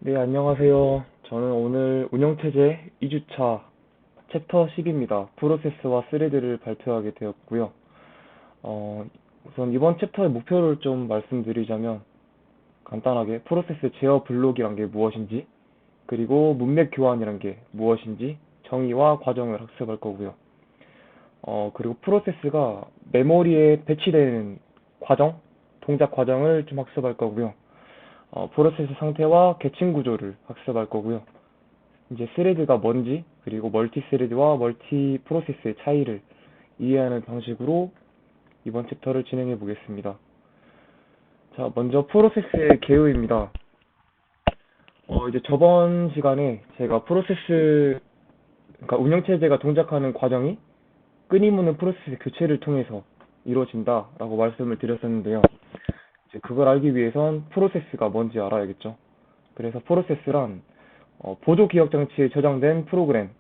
네, 안녕하세요. 저는 오늘 운영체제 2주차 챕터 10입니다. 프로세스와 스레드를 발표하게 되었고요. 어, 우선 이번 챕터의 목표를 좀 말씀드리자면 간단하게 프로세스 제어 블록이란 게 무엇인지, 그리고 문맥 교환이란 게 무엇인지 정의와 과정을 학습할 거고요. 그리고 프로세스가 메모리에 배치되는 과정, 동작 과정을 좀 학습할 거고요. 프로세스 상태와 계층 구조를 학습할 거고요. 이제 스레드가 뭔지, 그리고 멀티 스레드와 멀티 프로세스의 차이를 이해하는 방식으로 이번 챕터를 진행해 보겠습니다. 자, 먼저 프로세스의 개요입니다. 이제 저번 시간에 제가 그러니까 운영체제가 동작하는 과정이 끊임없는 프로세스 교체를 통해서 이루어진다라고 말씀을 드렸었는데요. 이제 그걸 알기 위해선 프로세스가 뭔지 알아야겠죠. 그래서 프로세스란 보조 기억 장치에 저장된 프로그램,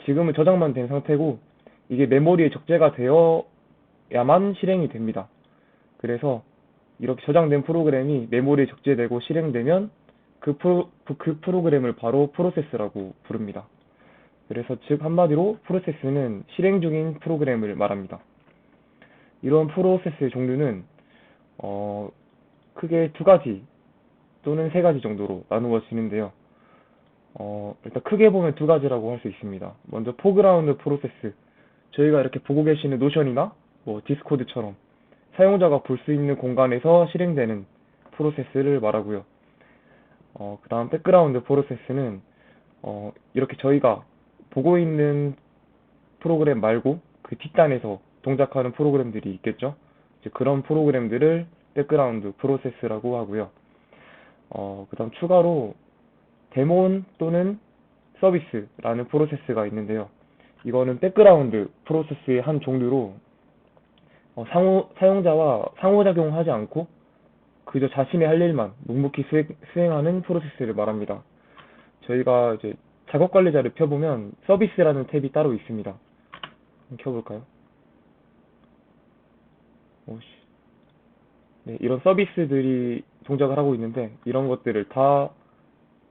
지금은 저장만 된 상태고 이게 메모리에 적재가 되어야만 실행이 됩니다. 그래서 이렇게 저장된 프로그램이 메모리에 적재되고 실행되면 그 프로그램을 바로 프로세스라고 부릅니다. 그래서 즉 한마디로 프로세스는 실행 중인 프로그램을 말합니다. 이런 프로세스의 종류는 어, 크게 두 가지 또는 세 가지 정도로 나누어지는데요. 일단 크게 보면 두 가지라고 할 수 있습니다. 먼저 포그라운드 프로세스. 저희가 이렇게 보고 계시는 노션이나 뭐 디스코드처럼 사용자가 볼 수 있는 공간에서 실행되는 프로세스를 말하고요. 그 다음 백그라운드 프로세스는 이렇게 저희가 보고 있는 프로그램 말고 그 뒷단에서 동작하는 프로그램들이 있겠죠. 이제 그런 프로그램들을 백그라운드 프로세스라고 하고요. 그 다음 추가로 데몬 또는 서비스라는 프로세스가 있는데요. 이거는 백그라운드 프로세스의 한 종류로 사용자와 상호작용하지 않고 그저 자신의 할 일만 묵묵히 수행하는 프로세스를 말합니다. 저희가 이제 작업 관리자를 펴보면 서비스라는 탭이 따로 있습니다. 한번 켜볼까요? 오씨. 네, 이런 서비스들이 동작을 하고 있는데 이런 것들을 다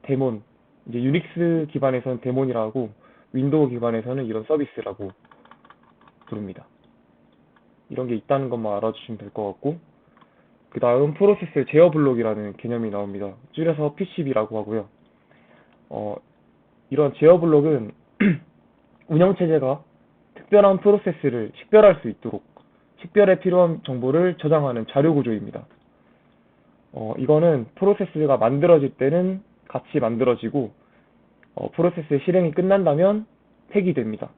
데몬, 이제 유닉스 기반에서는 데몬이라고 하고 윈도우 기반에서는 이런 서비스라고 부릅니다. 이런 게 있다는 것만 알아주시면 될 것 같고, 그 다음 프로세스 제어 블록이라는 개념이 나옵니다. 줄여서 PCB라고 하고요. 어, 이런 제어 블록은 운영체제가 특별한 프로세스를 식별할 수 있도록 식별에 필요한 정보를 저장하는 자료 구조입니다. 이거는 프로세스가 만들어질 때는 같이 만들어지고, 프로세스의 실행이 끝난다면 폐기됩니다.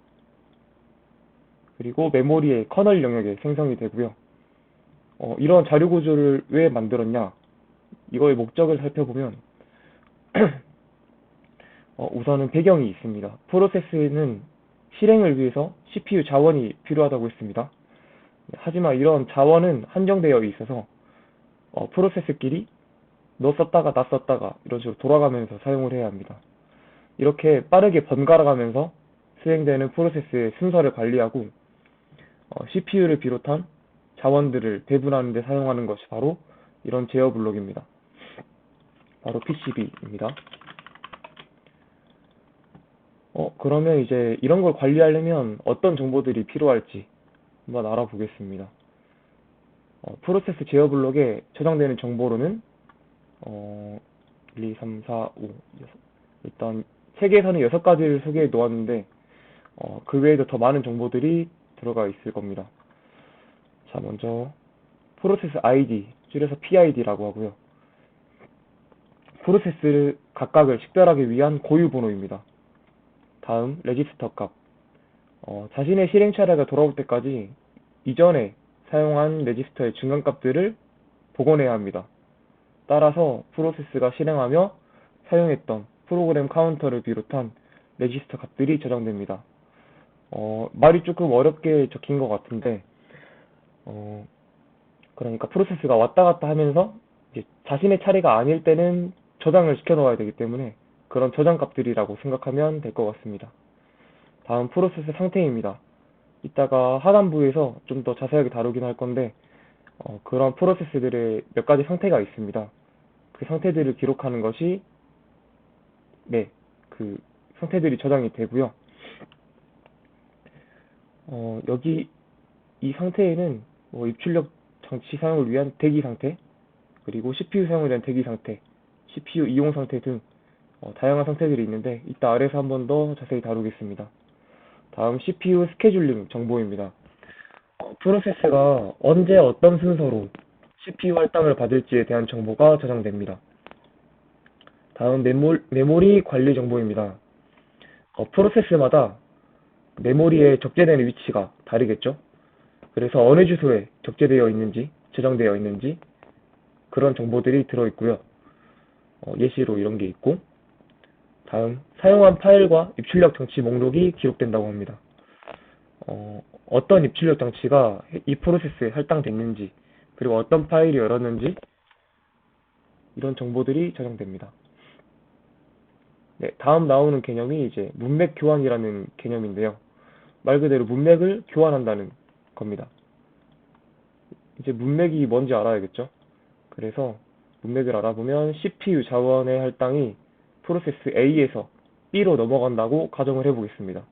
그리고 메모리의 커널 영역에 생성이 되고요. 이런 자료 구조를 왜 만들었냐? 이거의 목적을 살펴보면 우선은 배경이 있습니다. 프로세스는 실행을 위해서 CPU 자원이 필요하다고 했습니다. 하지만 이런 자원은 한정되어 있어서 프로세스끼리 너 썼다가 나 썼다가 이런 식으로 돌아가면서 사용을 해야 합니다. 이렇게 빠르게 번갈아 가면서 수행되는 프로세스의 순서를 관리하고 CPU를 비롯한 자원들을 배분하는 데 사용하는 것이 바로 이런 제어 블록입니다. 바로 PCB입니다. 그러면 이제 이런 걸 관리하려면 어떤 정보들이 필요할지 한번 알아보겠습니다. 프로세스 제어 블록에 저장되는 정보로는 1, 2, 3, 4, 5, 6, 일단 책에서는 6가지를 소개해 놓았는데 그 외에도 더 많은 정보들이 들어가 있을 겁니다. 자, 먼저 프로세스 ID, 줄여서 PID라고 하고요. 프로세스를 각각을 식별하기 위한 고유 번호입니다. 다음 레지스터 값, 자신의 실행 차례가 돌아올 때까지 이전에 사용한 레지스터의 중간값들을 복원해야 합니다. 따라서 프로세스가 실행하며 사용했던 프로그램 카운터를 비롯한 레지스터 값들이 저장됩니다. 말이 조금 어렵게 적힌 것 같은데, 그러니까 프로세스가 왔다 갔다 하면서 이제 자신의 차례가 아닐 때는 저장을 시켜 놓아야 되기 때문에 그런 저장 값들이라고 생각하면 될 것 같습니다. 다음 프로세스 상태입니다. 이따가 하단부에서 좀 더 자세하게 다루긴 할 건데 그런 프로세스들의 몇 가지 상태가 있습니다. 그 상태들을 기록하는 것이 네, 그 상태들이 저장이 되고요. 여기 이 상태에는 뭐 입출력 장치 사용을 위한 대기 상태, 그리고 CPU 사용을 위한 대기 상태, CPU 이용 상태 등 다양한 상태들이 있는데 이따 아래서 한 번 더 자세히 다루겠습니다. 다음 CPU 스케줄링 정보입니다. 프로세스가 언제 어떤 순서로 CPU 할당을 받을지에 대한 정보가 저장됩니다. 다음 메모리 관리 정보입니다. 프로세스마다 메모리에 적재되는 위치가 다르겠죠? 그래서 어느 주소에 적재되어 있는지, 저장되어 있는지 그런 정보들이 들어있고요. 예시로 이런 게 있고, 사용한 파일과 입출력 장치 목록이 기록된다고 합니다. 어떤 입출력 장치가 이 프로세스에 할당됐는지, 그리고 어떤 파일이 열었는지 이런 정보들이 저장됩니다. 네, 다음 나오는 개념이 이제 문맥 교환이라는 개념인데요. 말 그대로 문맥을 교환한다는 겁니다. 이제 문맥이 뭔지 알아야겠죠? 그래서 문맥을 알아보면 CPU 자원의 할당이 프로세스 A에서 B로 넘어간다고 가정을 해보겠습니다.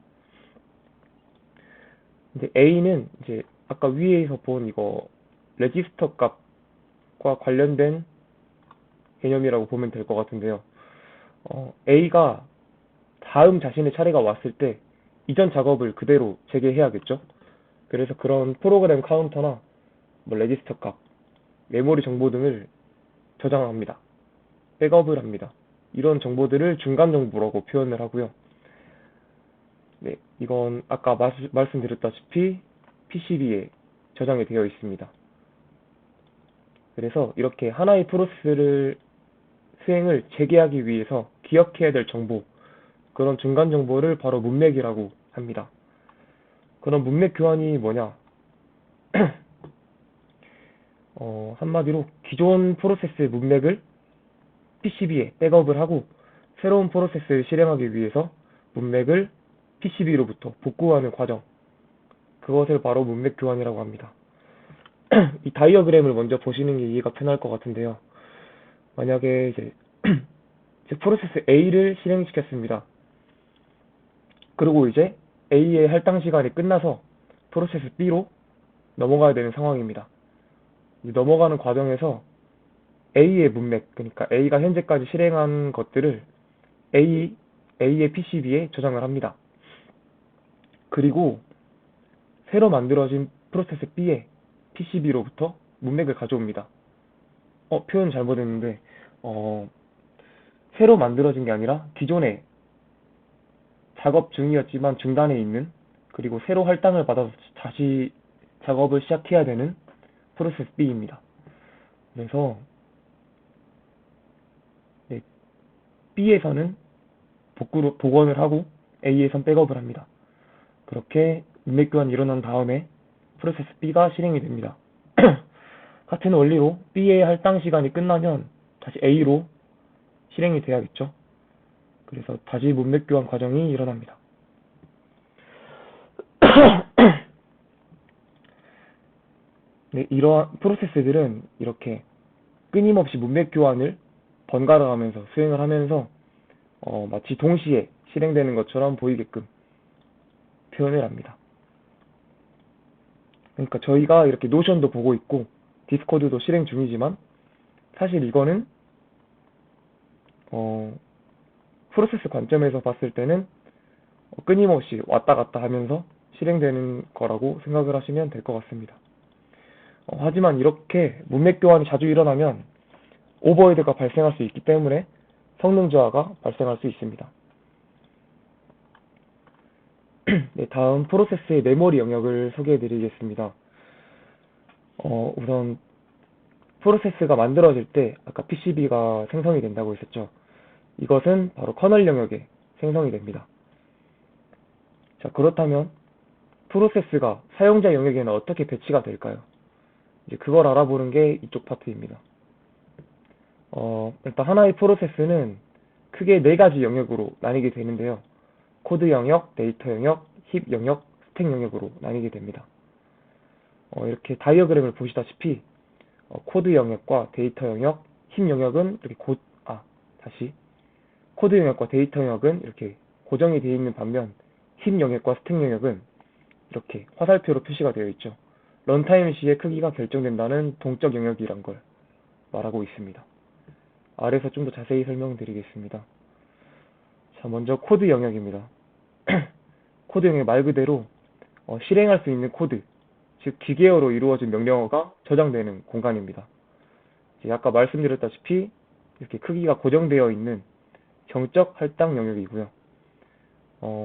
근데 A는 이제 아까 위에서 본 이거 레지스터 값과 관련된 개념이라고 보면 될 것 같은데요. A가 다음 자신의 차례가 왔을 때 이전 작업을 그대로 재개해야겠죠. 그래서 그런 프로그램 카운터나 뭐 레지스터 값, 메모리 정보 등을 저장합니다. 백업을 합니다. 이런 정보들을 중간 정보라고 표현을 하고요. 네, 이건 아까 말씀드렸다시피 PCB에 저장이 되어 있습니다. 그래서 이렇게 하나의 프로세스를 수행을 재개하기 위해서 기억해야 될 정보, 그런 중간 정보를 바로 문맥이라고 합니다. 그런 문맥 교환이 뭐냐? 한마디로 기존 프로세스의 문맥을 PCB에 백업을 하고 새로운 프로세스를 실행하기 위해서 문맥을 PCB로부터 복구하는 과정, 그것을 바로 문맥 교환이라고 합니다. 이 다이어그램을 먼저 보시는 게 이해가 편할 것 같은데요. 만약에 이제 프로세스 A를 실행시켰습니다. 그리고 이제 A의 할당 시간이 끝나서 프로세스 B로 넘어가야 되는 상황입니다. 넘어가는 과정에서 A의 문맥, 그러니까 A가 현재까지 실행한 것들을 A의 PCB에 저장을 합니다. 그리고 새로 만들어진 프로세스 B의 PCB로부터 문맥을 가져옵니다. 표현 잘못했는데, 새로 만들어진 게 아니라 기존에 작업 중이었지만 중단에 있는, 그리고 새로 할당을 받아서 다시 작업을 시작해야 되는 프로세스 B입니다. 그래서 네, B에서는 복원을 하고 A에선 백업을 합니다. 그렇게 문맥 교환이 일어난 다음에 프로세스 B가 실행이 됩니다. 같은 원리로 B의 할당 시간이 끝나면 다시 A로 실행이 돼야겠죠. 그래서 다시 문맥 교환 과정이 일어납니다. 네, 이러한 프로세스들은 이렇게 끊임없이 문맥 교환을 번갈아 가면서 수행을 하면서 마치 동시에 실행되는 것처럼 보이게끔 표현을 합니다. 그러니까 저희가 이렇게 노션도 보고 있고 디스코드도 실행 중이지만 사실 이거는 프로세스 관점에서 봤을 때는 끊임없이 왔다 갔다 하면서 실행되는 거라고 생각을 하시면 될 것 같습니다. 하지만 이렇게 문맥 교환이 자주 일어나면 오버헤드가 발생할 수 있기 때문에 성능 저하가 발생할 수 있습니다. 네, 다음 프로세스의 메모리 영역을 소개해 드리겠습니다. 우선 프로세스가 만들어질 때 아까 PCB가 생성이 된다고 했었죠. 이것은 바로 커널 영역에 생성이 됩니다. 자, 그렇다면 프로세스가 사용자 영역에는 어떻게 배치가 될까요? 이제 그걸 알아보는 게 이쪽 파트입니다. 일단 하나의 프로세스는 크게 4가지 영역으로 나뉘게 되는데요. 코드 영역, 데이터 영역, 힙 영역, 스택 영역으로 나뉘게 됩니다. 이렇게 다이어그램을 보시다시피 코드 영역과 데이터 영역, 힙 영역은 이렇게 코드 영역과 데이터 영역은 이렇게 고정이 되어 있는 반면 힙 영역과 스택 영역은 이렇게 화살표로 표시가 되어 있죠. 런타임 시의 크기가 결정된다는 동적 영역이란 걸 말하고 있습니다. 아래에서 좀 더 자세히 설명드리겠습니다. 자, 먼저 코드 영역입니다. 코드 영역 말 그대로 실행할 수 있는 코드, 즉 기계어로 이루어진 명령어가 저장되는 공간입니다. 아까 말씀드렸다시피 이렇게 크기가 고정되어 있는 정적 할당 영역이고요.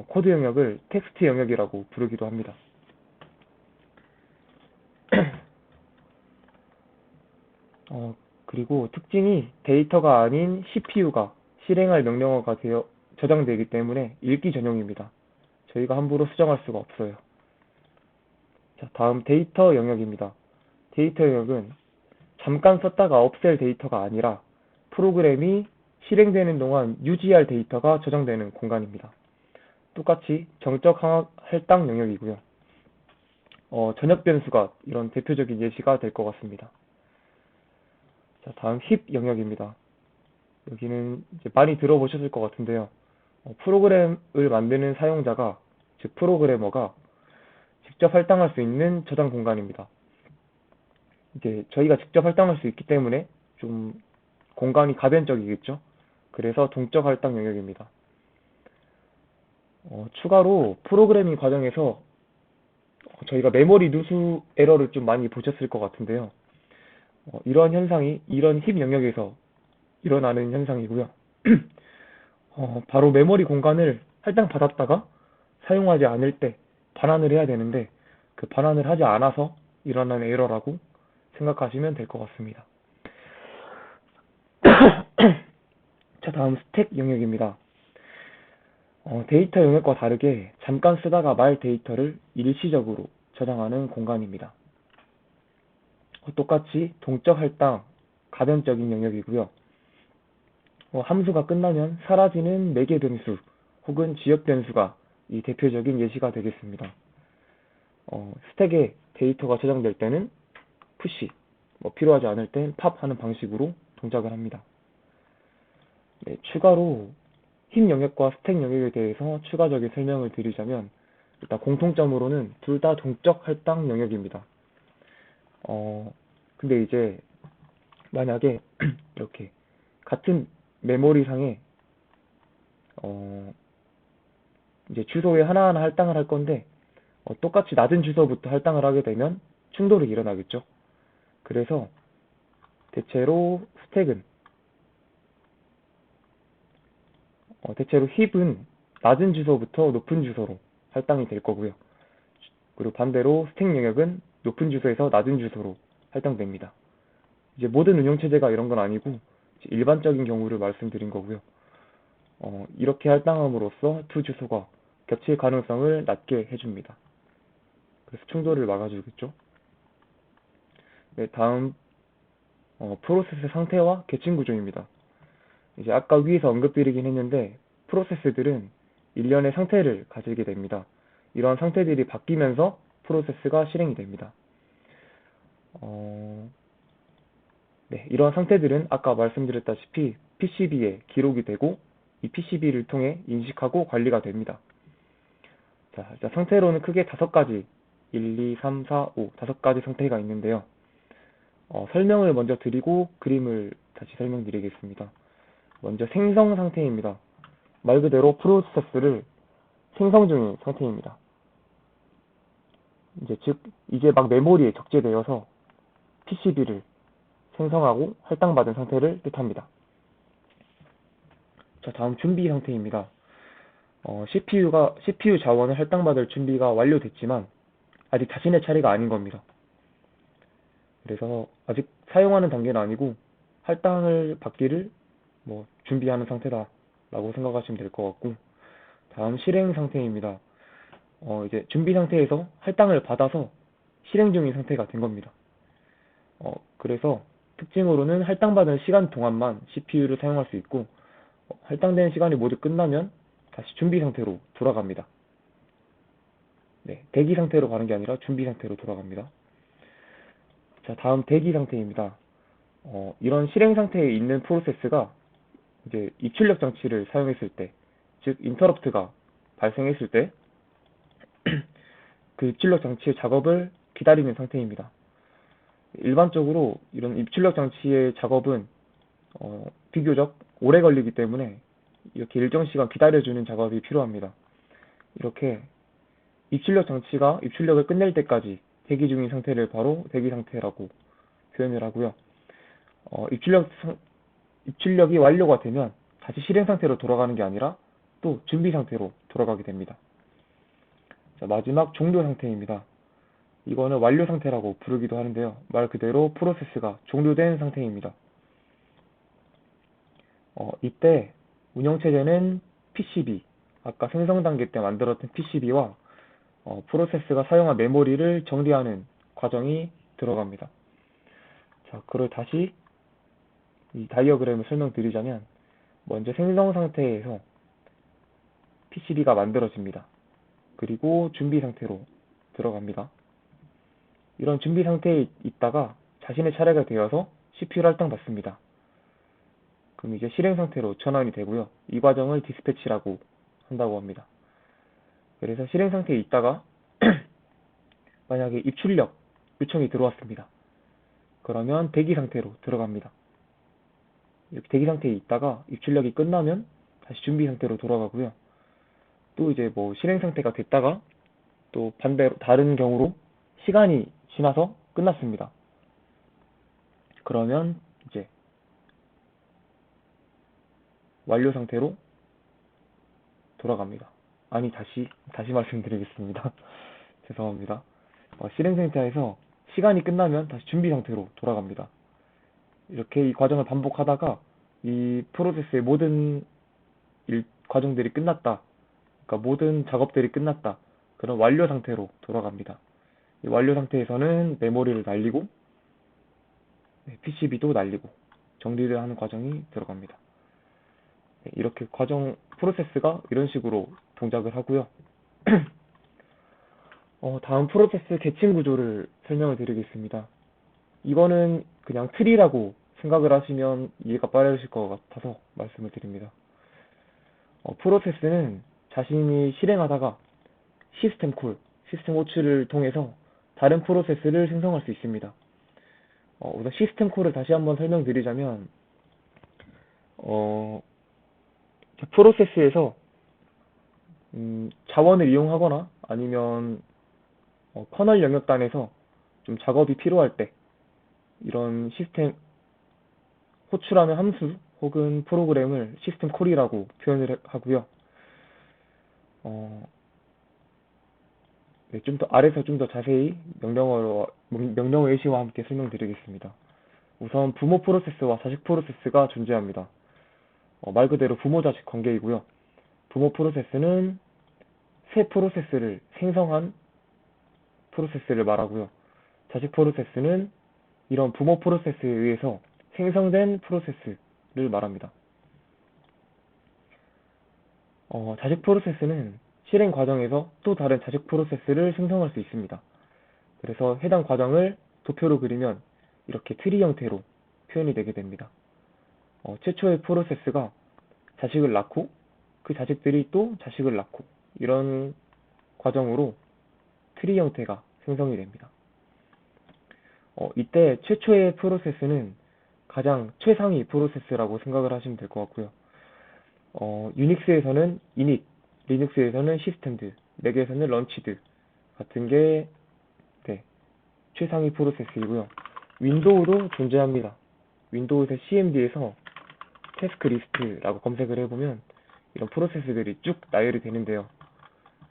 코드 영역을 텍스트 영역이라고 부르기도 합니다. 그리고 특징이 데이터가 아닌 CPU가 실행할 명령어가 되어 저장되기 때문에 읽기 전용입니다. 저희가 함부로 수정할 수가 없어요. 자, 다음 데이터 영역입니다. 데이터 영역은 잠깐 썼다가 없앨 데이터가 아니라 프로그램이 실행되는 동안 유지할 데이터가 저장되는 공간입니다. 똑같이 정적 할당 영역이고요. 전역 변수가 이런 대표적인 예시가 될 것 같습니다. 자, 다음 힙 영역입니다. 여기는 이제 많이 들어보셨을 것 같은데요. 프로그램을 만드는 사용자가, 즉 프로그래머가 직접 할당할 수 있는 저장 공간입니다. 이제 저희가 직접 할당할 수 있기 때문에 좀 공간이 가변적이겠죠. 그래서 동적 할당 영역입니다. 추가로 프로그래밍 과정에서 저희가 메모리 누수 에러를 좀 많이 보셨을 것 같은데요. 이러한 현상이 이런 힙 영역에서 일어나는 현상이고요. 바로 메모리 공간을 할당받았다가 사용하지 않을 때 반환을 해야 되는데 그 반환을 하지 않아서 일어나는 에러라고 생각하시면 될 것 같습니다. 자, 다음 스택 영역입니다. 데이터 영역과 다르게 잠깐 쓰다가 말 데이터를 일시적으로 저장하는 공간입니다. 똑같이 동적 할당, 가변적인 영역이고요. 함수가 끝나면 사라지는 매개 변수 혹은 지역 변수가 이 대표적인 예시가 되겠습니다. 스택에 데이터가 저장될 때는 푸시, 필요하지 않을 땐 팝 하는 방식으로 동작을 합니다. 네, 추가로 힙 영역과 스택 영역에 대해서 추가적인 설명을 드리자면 일단 공통점으로는 둘 다 동적 할당 영역입니다. 근데 이제 만약에 이렇게 같은 메모리상에 이제 주소에 하나하나 할당을 할 건데 똑같이 낮은 주소부터 할당을 하게 되면 충돌이 일어나겠죠. 그래서 대체로 힙은 낮은 주소부터 높은 주소로 할당이 될 거고요. 그리고 반대로 스택 영역은 높은 주소에서 낮은 주소로 할당됩니다. 이제 모든 운영체제가 이런 건 아니고 일반적인 경우를 말씀드린 거고요. 이렇게 할당함으로써 두 주소가 겹칠 가능성을 낮게 해줍니다. 그래서 충돌을 막아주겠죠. 네, 다음 프로세스 상태와 계층 구조입니다. 이제 아까 위에서 언급드리긴 했는데 프로세스들은 일련의 상태를 가지게 됩니다. 이러한 상태들이 바뀌면서 프로세스가 실행이 됩니다. 네, 이러한 상태들은 아까 말씀드렸다시피 PCB에 기록이 되고 이 PCB를 통해 인식하고 관리가 됩니다. 자, 상태로는 크게 5가지, 1, 2, 3, 4, 5, 5가지 상태가 있는데요. 설명을 먼저 드리고 그림을 다시 설명드리겠습니다. 먼저 생성 상태입니다. 말 그대로 프로세스를 생성 중인 상태입니다. 이제 막 메모리에 적재되어서 PCB를 생성하고 할당받은 상태를 뜻합니다. 자, 다음 준비 상태입니다. CPU 자원을 할당받을 준비가 완료됐지만 아직 자신의 차례가 아닌 겁니다. 그래서 아직 사용하는 단계는 아니고 할당을 받기를 준비하는 상태다라고 생각하시면 될 것 같고, 다음 실행 상태입니다. 이제 준비 상태에서 할당을 받아서 실행 중인 상태가 된 겁니다. 그래서 특징으로는 할당받은 시간 동안만 CPU를 사용할 수 있고 할당된 시간이 모두 끝나면 다시 준비 상태로 돌아갑니다. 네, 대기 상태로 가는 게 아니라 준비 상태로 돌아갑니다. 자, 다음 대기 상태입니다. 이런 실행 상태에 있는 프로세스가 이제 입출력 장치를 사용했을 때, 즉 인터럽트가 발생했을 때 그 입출력 장치의 작업을 기다리는 상태입니다. 일반적으로 이런 입출력 장치의 작업은 비교적 오래 걸리기 때문에 이렇게 일정 시간 기다려주는 작업이 필요합니다. 이렇게 입출력 장치가 입출력을 끝낼 때까지 대기 중인 상태를 바로 대기 상태라고 표현을 하고요. 입출력이 완료가 되면 다시 실행 상태로 돌아가는 게 아니라 또 준비 상태로 돌아가게 됩니다. 자, 마지막 종료 상태입니다. 이거는 완료 상태라고 부르기도 하는데요. 말 그대로 프로세스가 종료된 상태입니다. 이때 운영체제는 PCB, 아까 생성 단계 때 만들었던 PCB와 프로세스가 사용한 메모리를 정리하는 과정이 들어갑니다. 자, 그걸 다시 이 다이어그램을 설명드리자면, 먼저 생성 상태에서 PCB가 만들어집니다. 그리고 준비 상태로 들어갑니다. 이런 준비 상태에 있다가 자신의 차례가 되어서 CPU를 할당받습니다. 그럼 이제 실행 상태로 전환이 되고요. 이 과정을 디스패치라고 한다고 합니다. 그래서 실행 상태에 있다가 만약에 입출력 요청이 들어왔습니다. 그러면 대기 상태로 들어갑니다. 이렇게 대기 상태에 있다가 입출력이 끝나면 다시 준비 상태로 돌아가고요. 또 이제 뭐 실행 상태가 됐다가 또 반대로 다른 경우로 시간이 지나서 끝났습니다. 그러면 이제 완료 상태로 돌아갑니다. 아니, 다시 말씀드리겠습니다. 죄송합니다. 실행 상태에서 시간이 끝나면 다시 준비 상태로 돌아갑니다. 이렇게 이 과정을 반복하다가 이 프로세스의 모든 과정들이 끝났다. 그러니까 모든 작업들이 끝났다. 그런 완료 상태로 돌아갑니다. 이 완료 상태에서는 메모리를 날리고 PCB도 날리고 정리를 하는 과정이 들어갑니다. 이렇게 프로세스가 이런 식으로 동작을 하고요. 다음 프로세스 계층 구조를 설명을 드리겠습니다. 이거는 그냥 트리라고 생각을 하시면 이해가 빠르실 것 같아서 말씀을 드립니다. 프로세스는 자신이 실행하다가 시스템 호출을 통해서 다른 프로세스를 생성할 수 있습니다. 우선 시스템 콜을 다시 한번 설명드리자면, 프로세스에서 자원을 이용하거나 아니면 커널 영역단에서 좀 작업이 필요할 때 이런 시스템 호출하는 함수 혹은 프로그램을 시스템 콜이라고 표현을 하고요. 네, 좀 더 아래서 좀 더 자세히 명령어 예시와 함께 설명드리겠습니다. 우선 부모 프로세스와 자식 프로세스가 존재합니다. 말 그대로 부모 자식 관계이고요. 부모 프로세스는 새 프로세스를 생성한 프로세스를 말하고요. 자식 프로세스는 이런 부모 프로세스에 의해서 생성된 프로세스를 말합니다. 자식 프로세스는 실행 과정에서 또 다른 자식 프로세스를 생성할 수 있습니다. 그래서 해당 과정을 도표로 그리면 이렇게 트리 형태로 표현이 되게 됩니다. 최초의 프로세스가 자식을 낳고 그 자식들이 또 자식을 낳고 이런 과정으로 트리 형태가 생성이 됩니다. 이때 최초의 프로세스는 가장 최상위 프로세스라고 생각을 하시면 될 것 같고요. 유닉스에서는 init, 리눅스에서는 시스템드, 맥에서는 런치드 같은 게 최상위 프로세스이고요. 윈도우도 존재합니다. 윈도우의 CMD에서 태스크 리스트라고 검색을 해보면 이런 프로세스들이 쭉 나열이 되는데요.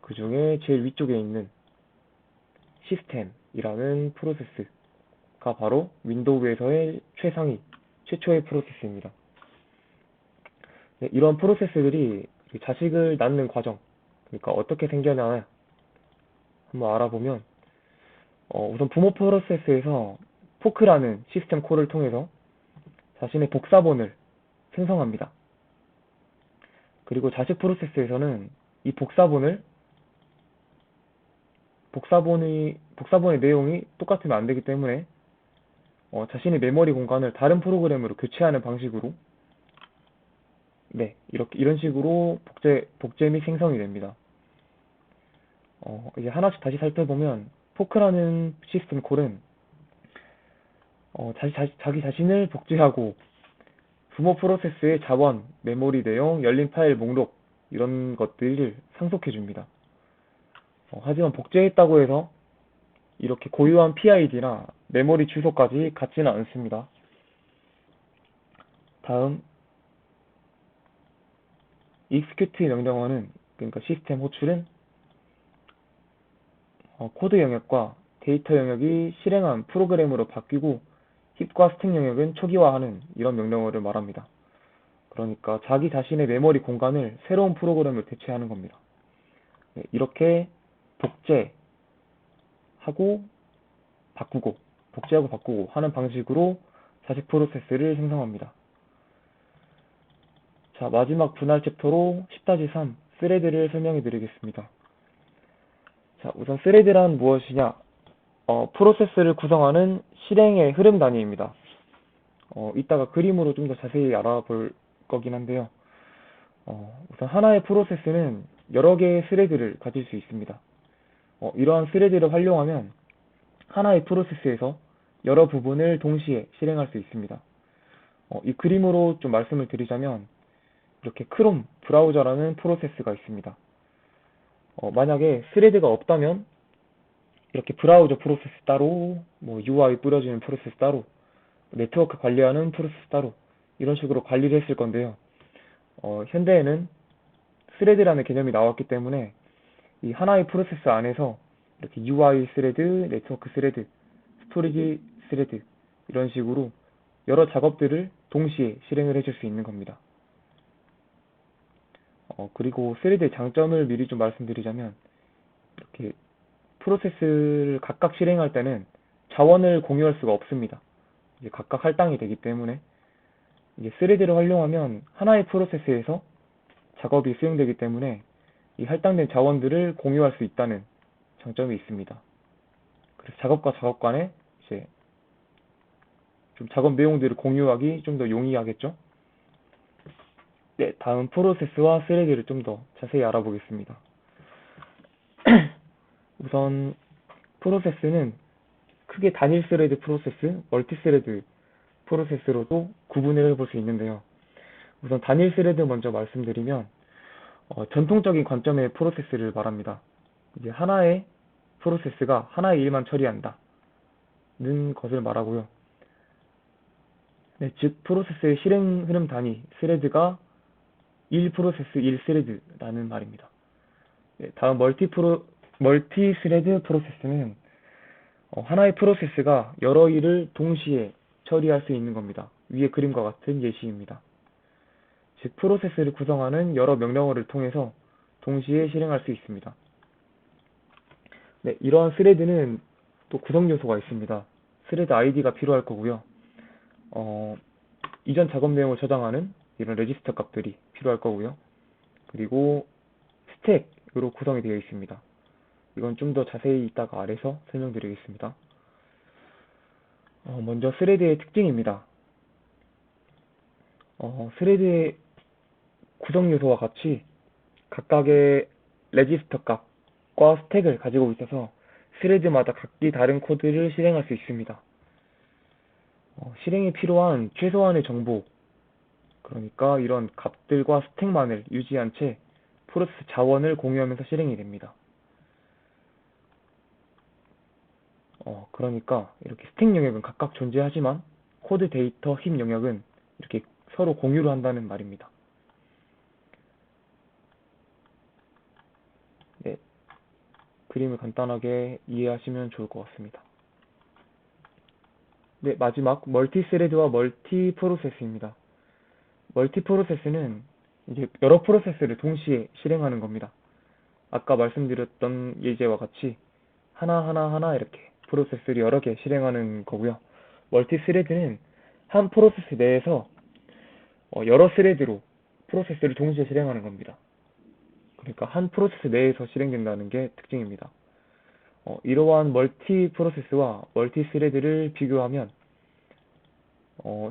그 중에 제일 위쪽에 있는 시스템이라는 프로세스가 바로 윈도우에서의 최초의 프로세스입니다. 네, 이런 프로세스들이 자식을 낳는 과정, 그러니까 어떻게 생겨나 한번 알아보면, 우선 부모 프로세스에서 포크라는 시스템 콜을 통해서 자신의 복사본을 생성합니다. 그리고 자식 프로세스에서는 이 복사본의 내용이 똑같으면 안 되기 때문에 자신의 메모리 공간을 다른 프로그램으로 교체하는 방식으로 네, 이런 식으로 복제 및 생성이 됩니다. 이제 하나씩 다시 살펴보면, 포크라는 시스템 콜은, 자기 자신을 복제하고, 부모 프로세스의 자원, 메모리 내용, 열린 파일 목록, 이런 것들을 상속해 줍니다. 하지만 복제했다고 해서 이렇게 고유한 PID나 메모리 주소까지 같지는 않습니다. 다음, execute 명령어는, 그러니까 시스템 호출은 코드 영역과 데이터 영역이 실행한 프로그램으로 바뀌고 힙과 스택 영역은 초기화하는 이런 명령어를 말합니다. 그러니까 자기 자신의 메모리 공간을 새로운 프로그램을 대체하는 겁니다. 네, 이렇게 복제하고 바꾸고 복제하고 바꾸고 하는 방식으로 자식 프로세스를 생성합니다. 자, 마지막 분할 챕터로 10-3 스레드를 설명해 드리겠습니다. 자, 우선 스레드란 무엇이냐? 프로세스를 구성하는 실행의 흐름 단위입니다. 이따가 그림으로 좀 더 자세히 알아볼 거긴 한데요. 우선 하나의 프로세스는 여러 개의 스레드를 가질 수 있습니다. 이러한 스레드를 활용하면 하나의 프로세스에서 여러 부분을 동시에 실행할 수 있습니다. 이 그림으로 좀 말씀을 드리자면 이렇게 크롬 브라우저라는 프로세스가 있습니다. 만약에 스레드가 없다면 이렇게 브라우저 프로세스 따로, 뭐 UI 뿌려주는 프로세스 따로, 네트워크 관리하는 프로세스 따로 이런 식으로 관리를 했을 건데요. 현대에는 스레드라는 개념이 나왔기 때문에 이 하나의 프로세스 안에서 이렇게 UI 스레드, 네트워크 스레드, 스토리지 스레드 이런 식으로 여러 작업들을 동시에 실행을 해줄 수 있는 겁니다. 그리고 스레드의 장점을 미리 좀 말씀드리자면 이렇게 프로세스를 각각 실행할 때는 자원을 공유할 수가 없습니다. 이제 각각 할당이 되기 때문에 이게 스레드를 활용하면 하나의 프로세스에서 작업이 수행되기 때문에 이 할당된 자원들을 공유할 수 있다는 장점이 있습니다. 그래서 작업과 작업 간에 이제 좀 작업 내용들을 공유하기 좀 더 용이하겠죠? 네, 다음 프로세스와 스레드를 좀 더 자세히 알아보겠습니다. 우선 프로세스는 크게 단일 스레드 프로세스, 멀티 스레드 프로세스로도 구분을 해볼 수 있는데요. 우선 단일 스레드 먼저 말씀드리면 전통적인 관점의 프로세스를 말합니다. 이제 하나의 프로세스가 하나의 일만 처리한다는 것을 말하고요. 네, 즉 프로세스의 실행 흐름 단위 스레드가 1프로세스 1스레드라는 말입니다. 네, 다음 멀티 스레드 프로세스는 하나의 프로세스가 여러 일을 동시에 처리할 수 있는 겁니다. 위의 그림과 같은 예시입니다. 즉 프로세스를 구성하는 여러 명령어를 통해서 동시에 실행할 수 있습니다. 네, 이러한 스레드는 또 구성 요소가 있습니다. 스레드 아이디가 필요할 거고요. 이전 작업 내용을 저장하는 이런 레지스터 값들이 필요할 거고요. 그리고 스택으로 구성이 되어 있습니다. 이건 좀 더 자세히 이따가 아래서 설명드리겠습니다. 먼저 스레드의 특징입니다. 스레드의 구성 요소와 같이 각각의 레지스터 값과 스택을 가지고 있어서 스레드마다 각기 다른 코드를 실행할 수 있습니다. 실행에 필요한 최소한의 정보, 그러니까 이런 값들과 스택만을 유지한 채 프로세스 자원을 공유하면서 실행이 됩니다. 그러니까 이렇게 스택 영역은 각각 존재하지만 코드 데이터 힙 영역은 이렇게 서로 공유를 한다는 말입니다. 네, 그림을 간단하게 이해하시면 좋을 것 같습니다. 네, 마지막 멀티 스레드와 멀티 프로세스입니다. 멀티 프로세스는 이제 여러 프로세스를 동시에 실행하는 겁니다. 아까 말씀드렸던 예제와 같이 하나 이렇게 프로세스를 여러 개 실행하는 거고요. 멀티 스레드는 한 프로세스 내에서 여러 스레드로 프로세스를 동시에 실행하는 겁니다. 그러니까 한 프로세스 내에서 실행된다는 게 특징입니다. 이러한 멀티 프로세스와 멀티 스레드를 비교하면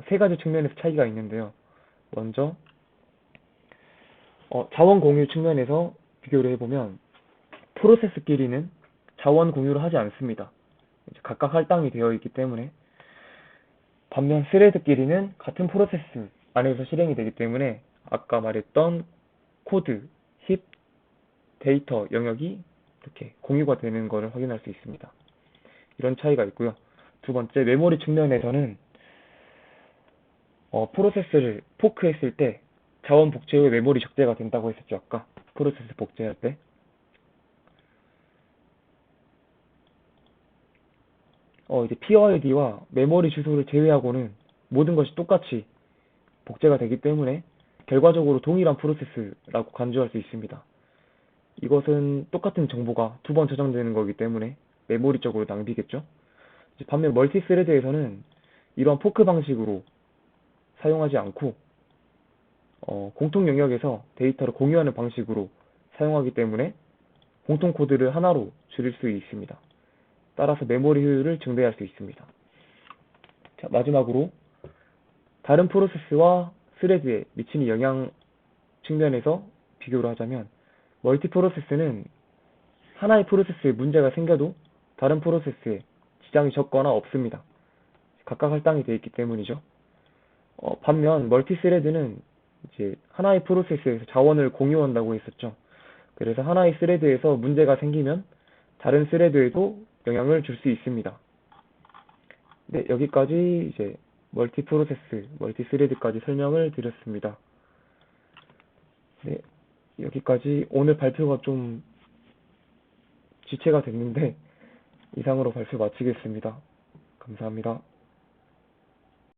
세 가지 측면에서 차이가 있는데요. 먼저 자원 공유 측면에서 비교를 해보면 프로세스끼리는 자원 공유를 하지 않습니다. 이제 각각 할당이 되어 있기 때문에. 반면 스레드끼리는 같은 프로세스 안에서 실행이 되기 때문에 아까 말했던 코드, 힙, 데이터 영역이 이렇게 공유가 되는 것을 확인할 수 있습니다. 이런 차이가 있고요. 두 번째, 메모리 측면에서는 프로세스를 포크했을 때 자원 복제 후에 메모리 적재가 된다고 했었죠. 아까 프로세스 복제할 때. 이제 PID와 메모리 주소를 제외하고는 모든 것이 똑같이 복제가 되기 때문에 결과적으로 동일한 프로세스라고 간주할 수 있습니다. 이것은 똑같은 정보가 두 번 저장되는 거기 때문에 메모리적으로 낭비겠죠. 반면 멀티스레드에서는 이러한 포크 방식으로 사용하지 않고 공통 영역에서 데이터를 공유하는 방식으로 사용하기 때문에 공통 코드를 하나로 줄일 수 있습니다. 따라서 메모리 효율을 증대할 수 있습니다. 자, 마지막으로 다른 프로세스와 스레드에 미치는 영향 측면에서 비교를 하자면 멀티 프로세스는 하나의 프로세스에 문제가 생겨도 다른 프로세스에 지장이 적거나 없습니다. 각각 할당이 되어 있기 때문이죠. 반면 멀티스레드는 이제 하나의 프로세스에서 자원을 공유한다고 했었죠. 그래서 하나의 스레드에서 문제가 생기면 다른 스레드에도 영향을 줄 수 있습니다. 네, 여기까지 이제 멀티 프로세스, 멀티 스레드까지 설명을 드렸습니다. 네, 여기까지 오늘 발표가 좀 지체가 됐는데 이상으로 발표 마치겠습니다. 감사합니다.